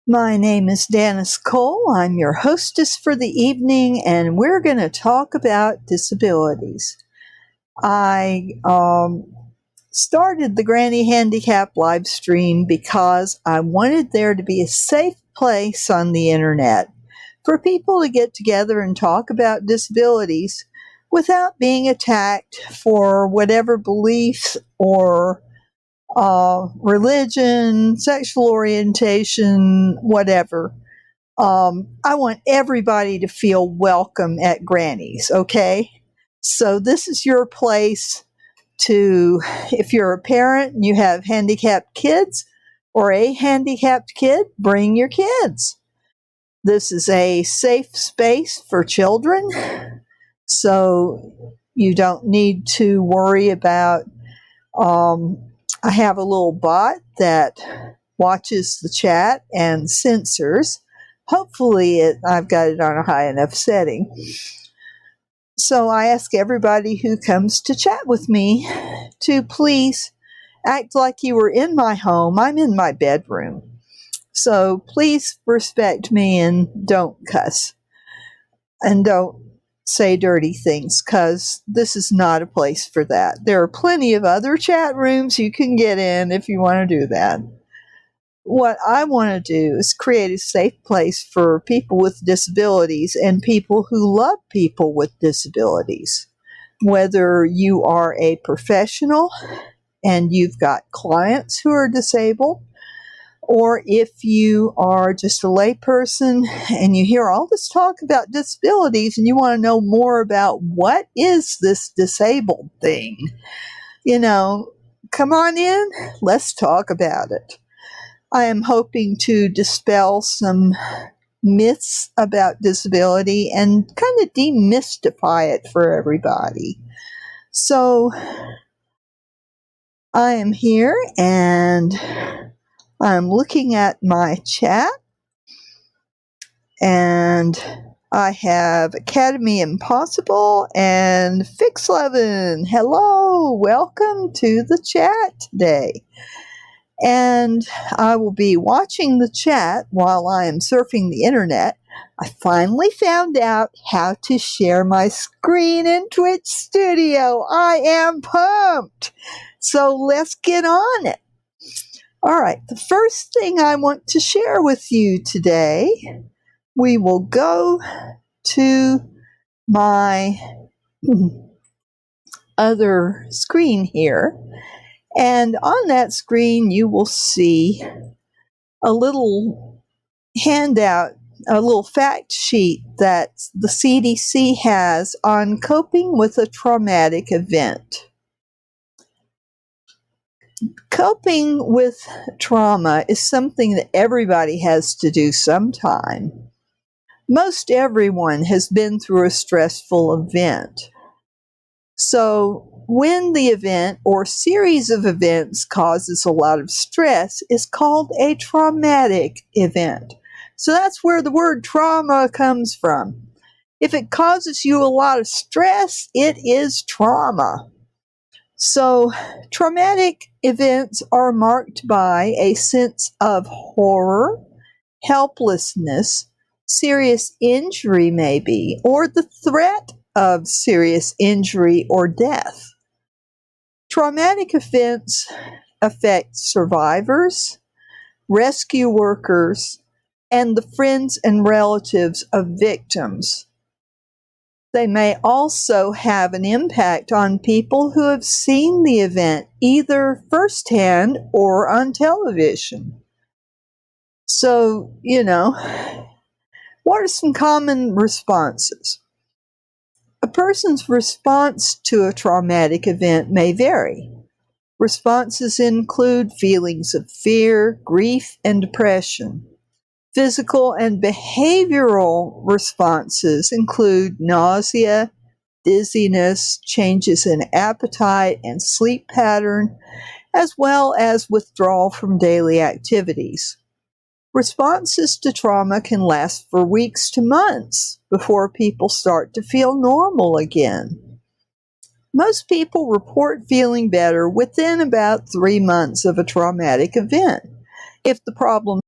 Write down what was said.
My name is Dennis Cole. I'm your hostess for the evening, and we're going to talk about disabilities. I started the GrannyHandicap live stream because I wanted there to be a safe place on the internet for people to get together and talk about disabilities without being attacked for whatever beliefs or religion, sexual orientation, whatever. I want everybody to feel welcome at Granny's, okay? So this is your place to, if you're a parent and you have handicapped kids or a handicapped kid, bring your kids. This is a safe space for children, so you don't need to worry about I have a little bot that watches the chat and censors. Hopefully, I've got it on a high enough setting. So I ask everybody who comes to chat with me to please act like you were in my home. I'm in my bedroom. So please respect me and don't cuss. And don't say dirty things, because this is not a place for that. There are plenty of other chat rooms you can get in if you want to do that. What I want to do is create a safe place for people with disabilities and people who love people with disabilities. Whether you are a professional and you've got clients who are disabled, or if you are just a layperson and you hear all this talk about disabilities and you want to know more about what is this disabled thing, come on in, let's talk about it. I am hoping to dispel some myths about disability and kind of demystify it for everybody. So I am here and I'm looking at my chat, and I have Academy Impossible and Fix11. Hello, welcome to the chat today. And I will be watching the chat while I am surfing the internet. I finally found out how to share my screen in Twitch Studio. I am pumped. So let's get on it. All right, the first thing I want to share with you today, we will go to my other screen here. And on that screen, you will see a little handout, a little fact sheet that the CDC has on coping with a traumatic event. Coping with trauma is something that everybody has to do sometime. Most everyone has been through a stressful event. So when the event or series of events causes a lot of stress, it's called a traumatic event. So that's where the word trauma comes from. If it causes you a lot of stress, it is trauma. So traumatic events are marked by a sense of horror, helplessness, serious injury maybe, or the threat of serious injury or death. Traumatic events affect survivors, rescue workers, and the friends and relatives of victims. They may also have an impact on people who have seen the event either firsthand or on television. So, what are some common responses? A person's response to a traumatic event may vary. Responses include feelings of fear, grief, and depression. Physical and behavioral responses include nausea, dizziness, changes in appetite and sleep pattern, as well as withdrawal from daily activities. Responses to trauma can last for weeks to months before people start to feel normal again. Most people report feeling better within about 3 months of a traumatic event. if the problem